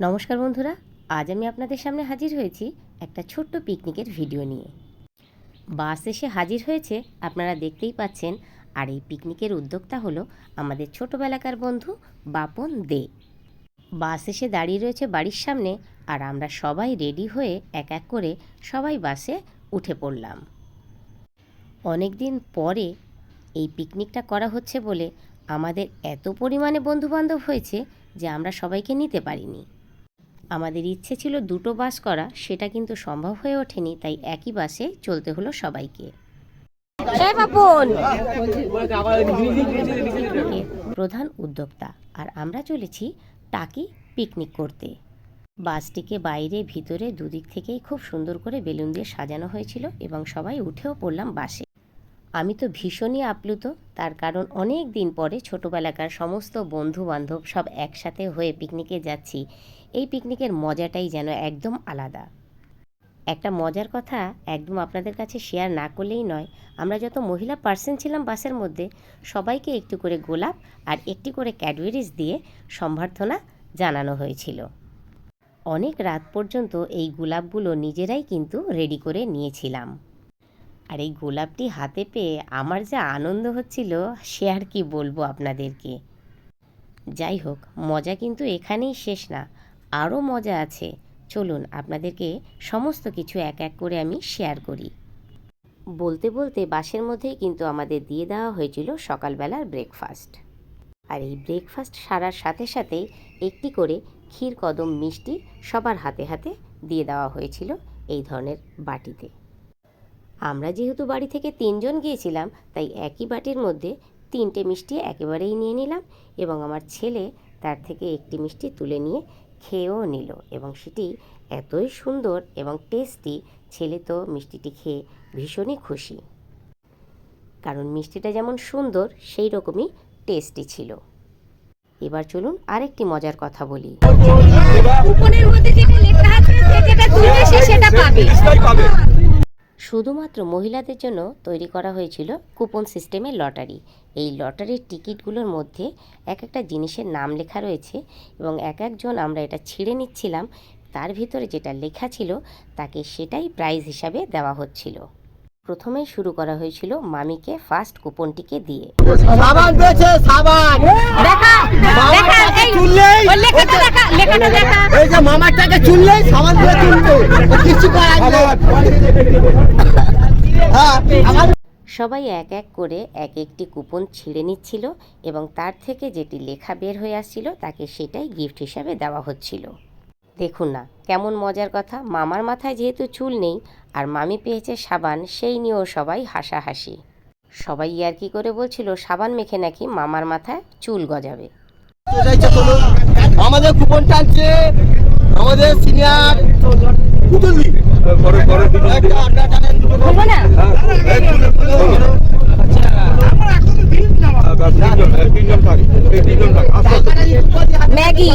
নমস্কার বন্ধুরা, আজ আমি আপনাদের সামনে হাজির হয়েছি একটা ছোট্ট পিকনিকের ভিডিও নিয়ে। বাস এসে হাজির হয়েছে, আপনারা দেখতেই পাচ্ছেন। আর এই পিকনিকের উদ্যোক্তা হলো আমাদের ছোটোবেলাকার বন্ধু বাপন দে। বাস এসে দাঁড়িয়ে রয়েছে বাড়ির সামনে, আর আমরা সবাই রেডি হয়ে এক এক করে সবাই বাসে উঠে পড়লাম। অনেক দিন পরে এই পিকনিকটা করা হচ্ছে বলে আমাদের এত পরিমাণে বন্ধুবান্ধব হয়েছে যে আমরা সবাইকে নিতে পারিনি। আমাদের ইচ্ছে ছিল দুটো বাস করা, সেটা কিন্তু সম্ভব হয়ে ওঠেনি, তাই একই বাসে চলতে হলো সবাইকে। প্রধান উদ্যোক্তা আর আমরা চলেছি টাকি পিকনিক করতে। বাসটিকে বাইরে ভিতরে দুদিক থেকেই খুব সুন্দর করে বেলুন দিয়ে সাজানো হয়েছিল এবং সবাই উঠেও পড়লাম বাসে। আমি তো ভীষণই আপ্লুত, তার কারণ অনেক দিন পরে ছোটোবেলাকার সমস্ত বন্ধু বান্ধব সব একসাথে হয়ে পিকনিকে যাচ্ছি। এই পিকনিকের মজাটাই যেন একদম আলাদা। একটা মজার কথা একদম আপনাদের কাছে শেয়ার না করলেই নয়। আমরা যত মহিলা পার্সন ছিলাম বাসের মধ্যে, সবাইকে একটু করে গোলাপ আর একটি করে ক্যাডবেরিজ দিয়ে সম্বর্ধনা জানানো হয়েছিল। অনেক রাত পর্যন্ত এই গোলাপগুলো নিজেরাই কিন্তু রেডি করে নিয়েছিলাম। আর এই গোলাপটি হাতে পেয়ে আমার যা আনন্দ হচ্ছিল সে আর কি বলবো আপনাদেরকে। যাই হোক, মজা কিন্তু এখানেই শেষ না, আরও মজা আছে। চলুন আপনাদেরকে সমস্ত কিছু এক এক করে আমি শেয়ার করি। বলতে বলতে বাসের মধ্যেই কিন্তু আমাদের দিয়ে দেওয়া হয়েছিল সকালবেলার ব্রেকফাস্ট। আর এই ব্রেকফাস্ট সারার সাথে সাথেই একটি করে ক্ষীর কদম মিষ্টি সবার হাতে হাতে দিয়ে দেওয়া হয়েছিল এই ধরনের বাটিতে। আমরা যেহেতু বাড়ি থেকে 3 জন গিয়েছিলাম, তাই একই বাটির মধ্যে 3টে মিষ্টি একেবারেই নিয়ে নিলাম এবং আমার ছেলে তার থেকে একটি মিষ্টি তুলে নিয়ে খেয়েও নিল এবং সেটি এতই সুন্দর এবং টেস্টি। ছেলে তো মিষ্টিটি খেয়ে ভীষণই খুশি, কারণ মিষ্টিটা যেমন সুন্দর সেই রকমই টেস্টি ছিল। এবার চলুন আরেকটি মজার কথা বলি। কুপনের মধ্যে যেটা লেখা আছে যেটা তুলবে সেটা পাবে। শুধুমাত্র মহিলাদের জন্য তৈরি করা হয়েছিল কুপন সিস্টেমের লটারি। এই লটারির টিকিটগুলোর মধ্যে এক একটা জিনিসের নাম লেখা রয়েছে এবং এক একজন আমরা এটা ছিঁড়ে নিচ্ছিলাম। তার ভিতরে যেটা লেখা ছিল তাকে সেটাই প্রাইজ হিসাবে দেওয়া হচ্ছিল। প্রথমেই শুরু করা হয়েছিল মামিকে ফার্স্ট কুপনটিকে দিয়ে। সাবান দিয়েছে, সাবান দেখা দেখা এই লেখাটা দেখা, লেখাটা দেখা, এই যে মামাটাকে চুললেই সাবান দিয়ে চুলবে, কিছু করার নেই। সবাই এক এক করে এক একটি কুপন ছিঁড়ে নিচ্ছিল এবং তার থেকে যেটি লেখা বের হয়ে আসছিল তাকে সেটাই গিফট হিসাবে দেওয়া হচ্ছিল। দেখুন না কেমন মজার কথা, মামার মাথায় যেহেতু চুল নেই আর মামি পেয়েছে সাবান, সেই নিয়েও সবাই হাসাহাসি। সবাই আর কি করে বলছিল সাবান মেখে নাকি মামার মাথায় চুল গজাবে। আমাদের কুপন টানছে আমাদের সিনিয়র ম্যাগি।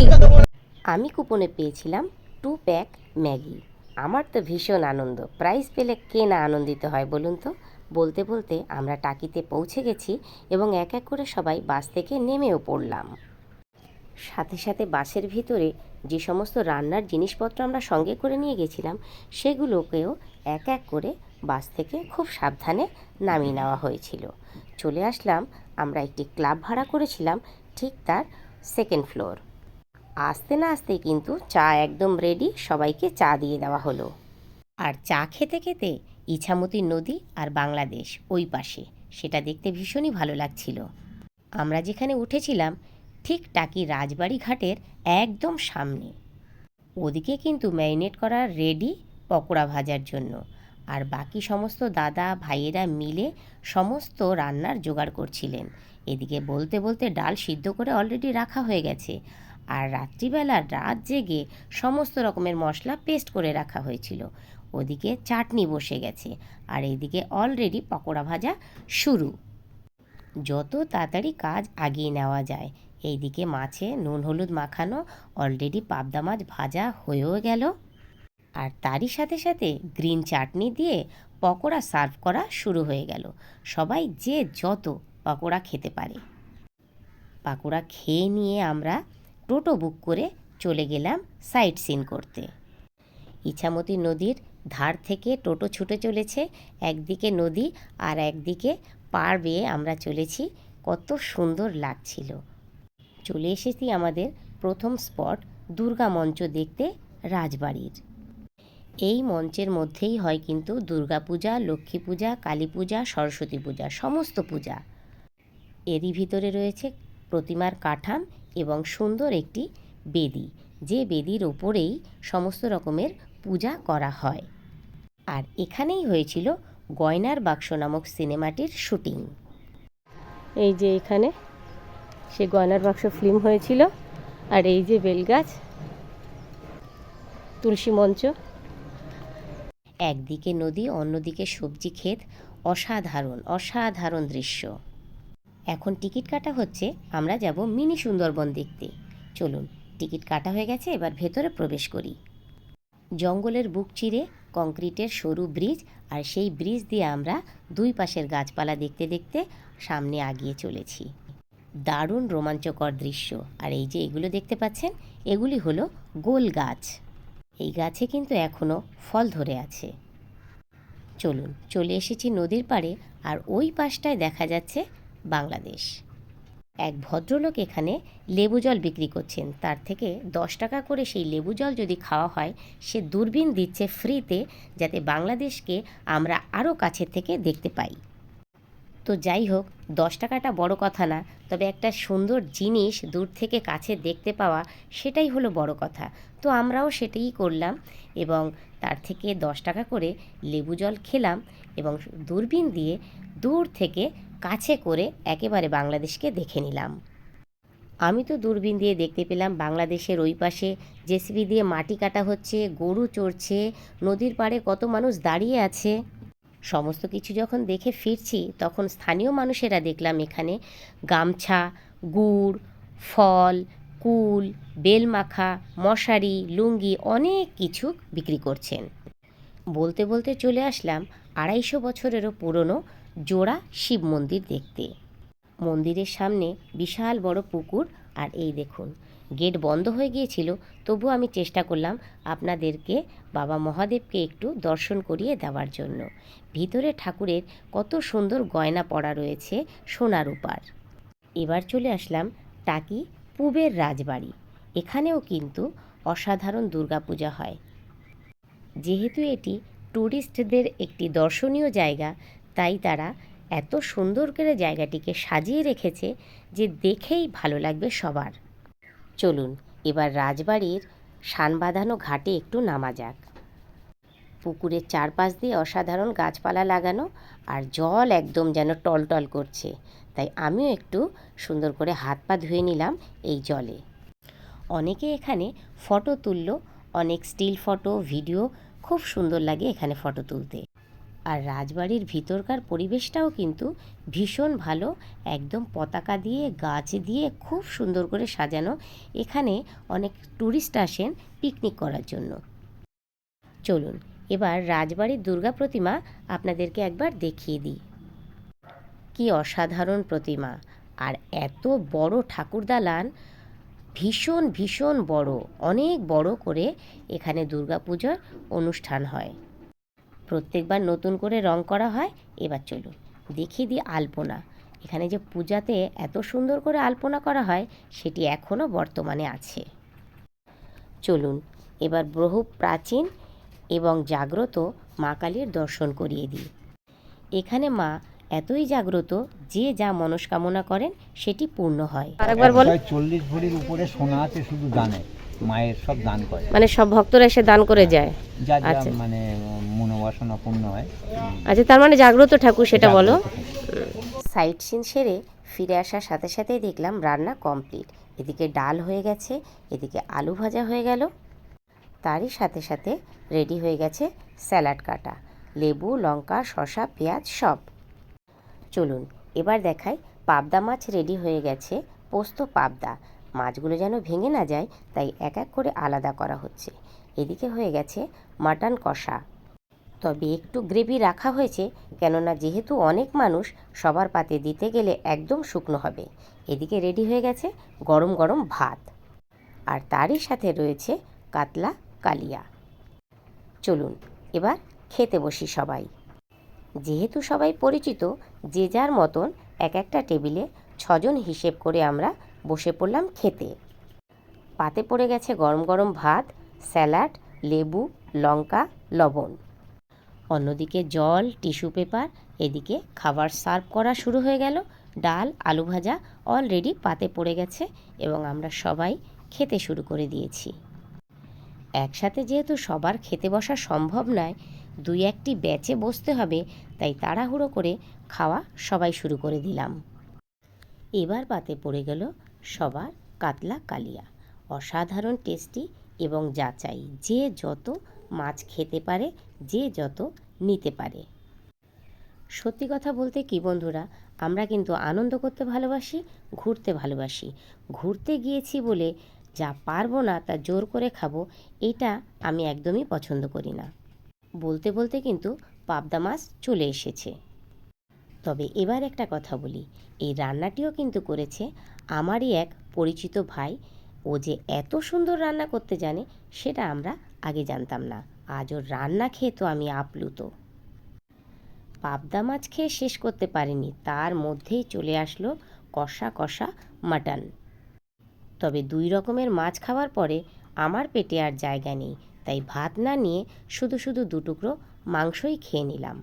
আমি কুপনে পেয়েছিলাম 2 প্যাক ম্যাগি। আমার তো ভীষণ আনন্দ, প্রাইজ পেলে কে না আনন্দিত হয় বলুন তো। বলতে বলতে আমরা টাকিতে পৌঁছে গেছি এবং এক এক করে সবাই বাস থেকে নেমেও পড়লাম। সাথে সাথে বাসের ভিতরে যে সমস্ত রান্নার জিনিসপত্র আমরা সঙ্গে করে নিয়ে গেছিলাম সেগুলোকেও এক এক করে বাস থেকে খুব সাবধানে নামিয়ে নেওয়া হয়েছিল। চলে আসলাম, আমরা একটি ক্লাব ভাড়া করেছিলাম ঠিক তার 2nd ফ্লোর। আসতে না আসতেই কিন্তু চা একদম রেডি, সবাইকে চা দিয়ে দেওয়া হলো। আর চা খেতে খেতে ইছামতি নদী আর বাংলাদেশ ওই পাশে, সেটা দেখতে ভীষণই ভালো লাগছিল। আমরা যেখানে উঠেছিলাম ঠিক টাকি রাজবাড়ি ঘাটের একদম সামনে। ওদিকে কিন্তু ম্যারিনেট করা রেডি পকোড়া ভাজার জন্য, আর বাকি সমস্ত দাদা ভাইয়েরা মিলে সমস্ত রান্নার জোগাড় করছিলেন। এদিকে বলতে বলতে ডাল সিদ্ধ করে অলরেডি রাখা হয়ে গেছে, আর রাত্রিবেলা রাত জেগে সমস্ত রকমের মশলা পেস্ট করে রাখা হয়েছিল। ওদিকে চাটনি বসে গেছে, আর এইদিকে অলরেডি পকোড়া ভাজা শুরু। যত তাড়াতাড়ি কাজ আগিয়ে নেওয়া যায়। এইদিকে মাছে নুন হলুদ মাখানো অলরেডি পাবদা মাছ ভাজা হয়েও গেল, আর তারই সাথে সাথে গ্রিন চাটনি দিয়ে পকোড়া সার্ভ করা শুরু হয়ে গেল। সবাই যে যত পকোড়া খেতে পারে। পকোড়া খেয়ে নিয়ে আমরা টোটো বুক করে চলে গেলাম সাইট সিন করতে। ইছামতি নদীর ধার থেকে টোটো ছুটে চলেছে, একদিকে নদী আর একদিকে পাড় বেয়ে আমরা চলেছি। কত সুন্দর লাগছিল। চলে এসেছি আমাদের প্রথম স্পট দুর্গা মঞ্চ দেখতে, রাজবাড়ির। এই মঞ্চের মধ্যেই হয় কিন্তু দুর্গা পূজা, লক্ষ্মী পূজা, কালী পূজা, সরস্বতী পূজা, সমস্ত পূজা। এরই ভিতরে রয়েছে প্রতিমার কাঠাম এবং সুন্দর একটি বেদি, যে বেদির ওপরেই সমস্ত রকমের পূজা করা হয়। আর এখানেই হয়েছিল গয়নার বাক্স নামক সিনেমাটির শুটিং। এই যে এখানে সে গয়নার বাক্স ফিল্ম হয়েছিল। আর এই যে বেলগাছ, তুলসী মঞ্চ, একদিকে নদী অন্যদিকে সবজি ক্ষেত, অসাধারণ অসাধারণ দৃশ্য। এখন টিকিট কাটা হচ্ছে, আমরা যাব মিনি সুন্দরবন দেখতে। চলুন, টিকিট কাটা হয়ে গেছে, এবার ভেতরে প্রবেশ করি। জঙ্গলের বুক চিরে কংক্রিটের সরু ব্রিজ, আর সেই ব্রিজ দিয়ে আমরা দুই পাশের গাছপালা দেখতে দেখতে সামনে আগিয়ে চলেছি। দারুণ রোমাঞ্চকর দৃশ্য। আর এই যে এগুলো দেখতে পাচ্ছেন, এগুলি হলো গোল গাছ। এই গাছে কিন্তু এখনও ফল ধরে আছে। চলুন, চলে এসেছি নদীর পাড়ে, আর ওই পাশটায় দেখা যাচ্ছে বাংলাদেশ। এক ভদ্রলোক এখানে লেবু জল বিক্রি করছেন, তার থেকে 10 টাকা করে সেই লেবু জল যদি খাওয়া হয়, সে দূরবীন দিচ্ছে ফ্রিতে, যাতে বাংলাদেশকে আমরা আরও কাছের থেকে দেখতে পাই। তো যাই হোক, 10 টাকাটা বড় কথা না, তবে একটা সুন্দর জিনিস দূর থেকে কাছে দেখতে পাওয়া, সেটাই হলো বড় কথা। তো আমরাও সেটাই করলাম এবং তার থেকে 10 টাকা করে লেবু জল খেলাম এবং দূরবীন দিয়ে দূর থেকে কাছে করে একেবারে বাংলাদেশকে দেখে নিলাম। আমি তো দূরবীন দিয়ে দেখতে পেলাম বাংলাদেশের ওই পাশে জেসিবি দিয়ে মাটি কাটা হচ্ছে, গরু চড়ছে, নদীর পাড়ে কত মানুষ দাঁড়িয়ে আছে। সমস্ত কিছু যখন দেখে ফিরছি, তখন স্থানীয় মানুষেরা দেখলাম এখানে গামছা, গুড়, ফল, কুল, বেলমাখা, মশারি, লুঙ্গি অনেক কিছু বিক্রি করছেন। বলতে বলতে চলে আসলাম 250 বছরেরও পুরনো জোড়া শিব মন্দির দেখতে। মন্দিরের সামনে বিশাল বড় পুকুর, আর এই দেখুন, গেট বন্ধ হয়ে গিয়েছিল, তবু আমি চেষ্টা করলাম আপনাদেরকে বাবা মহাদেবকে একটু দর্শন করিয়ে দেওয়ার জন্য। ভিতরে ঠাকুরের কত সুন্দর গয়না পরা রয়েছে সোনার রূপার। এবার চলে আসলাম টাকি পূবের রাজবাড়ি। এখানেও কিন্তু অসাধারণ দুর্গাপূজা হয়। যেহেতু এটি ট্যুরিস্টদের একটি দর্শনীয় জায়গা, তাই তারা এত সুন্দর করে জায়গাটিকে সাজিয়ে রেখেছে যে দেখেই ভালো লাগবে সবার। চলুন, এবার রাজবাড়ির শান বাঁধানো ঘাটে একটু নামা যাক। পুকুরের চারপাশ দিয়ে অসাধারণ গাছপালা লাগানো, আর জল একদম যেন টলটল করছে, তাই আমিও একটু সুন্দর করে হাত পা ধুয়ে নিলাম এই জলে। অনেকে এখানে ফটো তুলল, অনেক স্টিল ফটো, ভিডিও, খুব সুন্দর লাগে এখানে ফটো তুলতে। আর রাজবাড়ির ভিতরকার পরিবেশটাও কিন্তু ভীষণ ভালো, একদম পতাকা দিয়ে গাছ দিয়ে খুব সুন্দর করে সাজানো। এখানে অনেক ট্যুরিস্ট আসেন পিকনিক করার জন্য। চলুন, এবার রাজবাড়ির দুর্গা প্রতিমা আপনাদেরকে একবার দেখিয়ে দিই। কি অসাধারণ প্রতিমা! আর এত বড় ঠাকুর দালান, ভীষণ ভীষণ বড়, অনেক বড় করে এখানে দুর্গাপূজার অনুষ্ঠান হয়। প্রত্যেকবার নতুন করে রং করা হয়। এবার চলুন দেখিয়ে দিই আলপনা। এখানে যে পূজাতে এত সুন্দর করে আলপনা করা হয়, সেটি এখনও বর্তমানে আছে। চলুন এবার বহু প্রাচীন এবং জাগ্রত মা কালীর দর্শন করিয়ে দিই। এখানে মা এতই জাগ্রত, যে যা মনস্কামনা করেন সেটি পূর্ণ হয়। আরেকবার বল। 40 ভরির উপরে সোনা আছে, শুধু দানে মায়ের সব দান করে, মানে সব ভক্তরা এসে দান করে যায়। যা যা আচ্ছা, মানে মনোবাসনা পূর্ণ হয়। আচ্ছা, তার মানে জাগ্রত ঠাকুর, সেটা বলো। সাইট সিন সেরে ফিরে আসার সাথে সাথেই দেখলাম রান্না কমপ্লিট। এদিকে ডাল হয়ে গেছে, এদিকে আলু ভাজা হয়ে গেল, তারই সাথে সাথে রেডি হয়ে গেছে স্যালাড কাটা, লেবু, লঙ্কা, শসা, পেঁয়াজ সব। চলুন এবার দেখাই, পাবদা মাছ রেডি হয়ে গেছে, পোস্ত পাবদা। মাছগুলো যেন ভেঙে না যায়, তাই এক এক করে আলাদা করা হচ্ছে। এদিকে হয়ে গেছে মাটন কষা, তবে একটু গ্রেভি রাখা হয়েছে, কেননা যেহেতু অনেক মানুষ, সবার পাতে দিতে গেলে একদম শুকনো হবে। এদিকে রেডি হয়ে গেছে গরম গরম ভাত। আর তারই সাথে রয়েছে কাতলা কালিয়া। চলুন এবার খেতে বসি সবাই। যেহেতু সবাই পরিচিত, যে যার মতন এক একটা টেবিলে 6 জন হিসেব করে আমরা বসে পড়লাম খেতে। পাতে পড়ে গেছে গরম গরম ভাত, স্যালাড, লেবু, লঙ্কা, লবণ। অন্যদিকে জল, টিস্যু পেপার, এদিকে খাবার সার্ভ করা শুরু হয়ে গেল। ডাল, আলু ভাজা অলরেডি পাতে পড়ে গেছে এবং আমরা সবাই খেতে শুরু করে দিয়েছি। একসাথে যেহেতু সবার খেতে বসা সম্ভব নয়, 2-1টি ব্যাচে বসতে হবে, তাই তাড়াহুড়ো করে খাওয়া সবাই শুরু করে দিলাম। এবার পাতে পড়ে গেল সবার কাতলা কালিয়া। অসাধারণ টেস্টি এবং যাচাই, যে যত মাছ খেতে পারে, যে যত নিতে পারে। সত্যি কথা বলতে কি বন্ধুরা, আমরা কিন্তু আনন্দ করতে ভালোবাসি, ঘুরতে ভালোবাসি। ঘুরতে গিয়েছি বলে যা পারবো না তা জোর করে খাবো, এটা আমি একদমই পছন্দ করি না। বলতে বলতে কিন্তু পাবদা মাছ চলে এসেছে। তবে এবার একটা কথা বলি, এই রান্নাটিও কিন্তু করেছে আমারই এক পরিচিত ভাই। ও যে এত সুন্দর রান্না করতে জানে সেটা আমরা আগে জানতাম না। আজ ওর রান্না খেয়ে তো আমি আপ্লুত। পাবদা মাছ খেয়ে শেষ করতে পারিনি, তার মধ্যেই চলে আসলো কষা কষা মাটন। তবে 2 রকমের মাছ খাওয়ার পরে আমার পেটে আর জায়গা নেই, তাই ভাত না নিয়ে শুধু শুধু 2 টুকরো মাংসই খেয়ে নিলাম।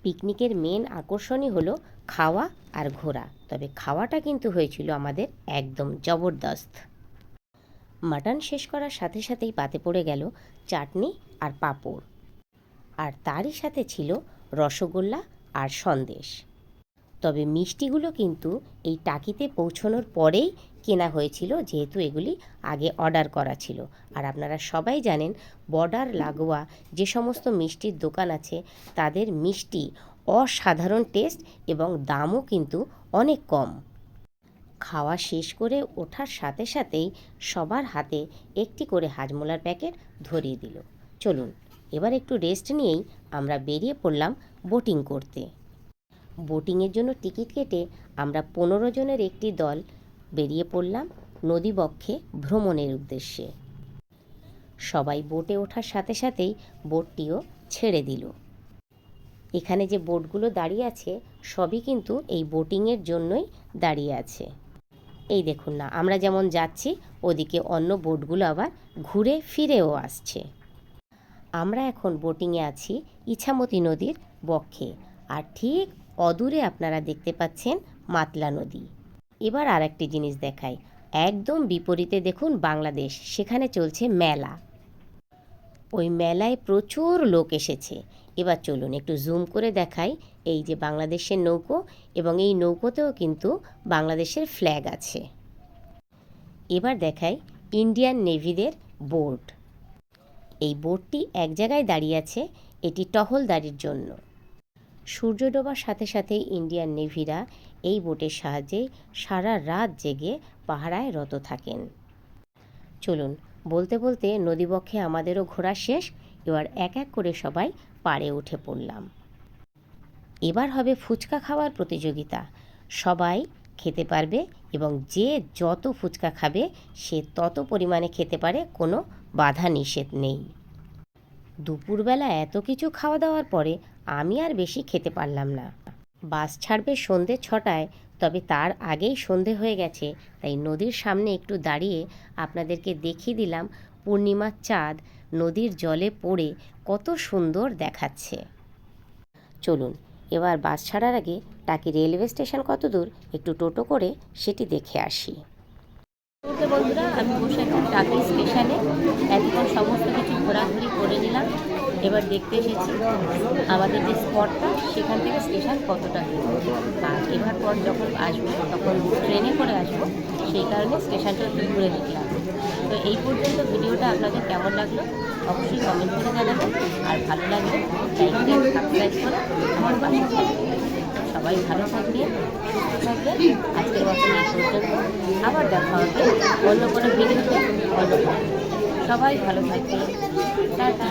পিকনিকের মেন আকর্ষণই হলো খাওয়া আর ঘোরা, তবে খাওয়াটা কিন্তু হয়েছিল আমাদের একদম জবরদস্ত। মাটন শেষ করার সাথে সাথেই পাতে পড়ে গেল চাটনি আর পাঁপড়, আর তারই সাথে ছিল রসগোল্লা আর সন্দেশ। তবে মিষ্টিগুলো কিন্তু এই টাকিতে পৌঁছানোর পরেই কেনা হয়েছিল, যেহেতু এগুলি আগে অর্ডার করা ছিল। আর আপনারা সবাই জানেন, বর্ডার লাগোয়া যে সমস্ত মিষ্টির দোকান আছে তাদের মিষ্টি অসাধারণ টেস্ট এবং দামও কিন্তু অনেক কম। খাওয়া শেষ করে ওঠার সাথে সাথেই সবার হাতে একটি করে হাজমোলার প্যাকেট ধরিয়ে দিল। চলুন এবার একটু রেস্ট নিয়েই আমরা বেরিয়ে পড়লাম বোটিং করতে। বোটিংয়ের জন্য টিকিট কেটে আমরা 15 জনের একটি দল বেরিয়ে পড়লাম নদীবক্ষে ভ্রমণের উদ্দেশ্যে। সবাই বোটে ওঠার সাথে সাথেই বোটটিও ছেড়ে দিল। এখানে যে বোটগুলো দাঁড়িয়ে আছে সবই কিন্তু এই বোটিংয়ের জন্যই দাঁড়িয়ে আছে। এই দেখুন না, আমরা যেমন যাচ্ছি ওদিকে অন্য বোটগুলো আবার ঘুরে ফিরেও আসছে। আমরা এখন বোটিংয়ে আছি ইছামতি নদীর বক্ষে, আর ঠিক অদূরে আপনারা দেখতে পাচ্ছেন মাতলা নদী। এবার আর একটি জিনিস দেখাই, একদম বিপরীতে দেখুন বাংলাদেশ, সেখানে চলছে মেলা। ওই মেলায় প্রচুর লোক এসেছে। এবার চলুন একটু জুম করে দেখাই, এই যে বাংলাদেশের নৌকো, এবং এই নৌকোতেও কিন্তু বাংলাদেশের ফ্ল্যাগ আছে। এবার দেখাই ইন্ডিয়ান নেভিদের বোট। এই বোটটি এক জায়গায় দাঁড়িয়ে আছে, এটি টহলদারির জন্য। সূর্য ডোবার সাথে সাথে ইন্ডিয়ান নেভিরা এই বোটের সাহায্যে সারা রাত জেগে পাহারায় রত থাকেন। চলুন বলতে বলতে নদীবক্ষে আমাদেরও ঘোরা শেষ। এবার এক এক করে সবাই পাড়ে উঠে পড়লাম। এবার হবে ফুচকা খাওয়ার প্রতিযোগিতা। সবাই খেতে পারবে এবং যে যত ফুচকা খাবে সে তত পরিমাণে খেতে পারে, কোনো বাধা নিষেধ নেই। দুপুরবেলা এত কিছু খাওয়া দাওয়ার পরে আমি আর বেশি খেতে পারলাম না। বাস ছাড়বে সন্ধে 6টায়, তবে তার আগেই সন্ধে হয়ে গেছে, তাই নদীর সামনে একটু দাঁড়িয়ে আপনাদেরকে দেখিয়ে দিলাম পূর্ণিমার চাঁদ নদীর জলে পড়ে কত সুন্দর দেখাচ্ছে। চলুন এবার বাস ছাড়ার আগে টাকি রেলওয়ে স্টেশন কত দূর একটু টোটো করে সেটি দেখে আসি। বন্ধুরা, আমি বসে এখন টাকি স্টেশনে। এতক্ষণ সমস্ত কিছু ঘোরাঘুরি করে নিলাম। এবার দেখতে এসেছি আমাদের যে স্পটটা সেখান থেকে স্টেশন কতটা দূর। আর এবার পর যখন আসবো তখন ট্রেনে করে আসবো, সেই কারণে স্টেশনটা একটু ঘুরে দেখলাম। তো এই পর্যন্ত ভিডিওটা আপনাদের কেমন লাগলো অবশ্যই কমেন্ট করে জানাবেন, আর ভালো লাগলে লাইক দিয়ে সাবস্ক্রাইব করে আমার পাশে থাকবেন। সবাই ভালো থাকবেন, সুস্থ থাকবেন। আজকের মতো এই পর্যন্ত, আবার দেখা হবে অন্য কোনো ভিডিওতে অন্য কোনো। সবাই ভালো থাকবেন, টাটা।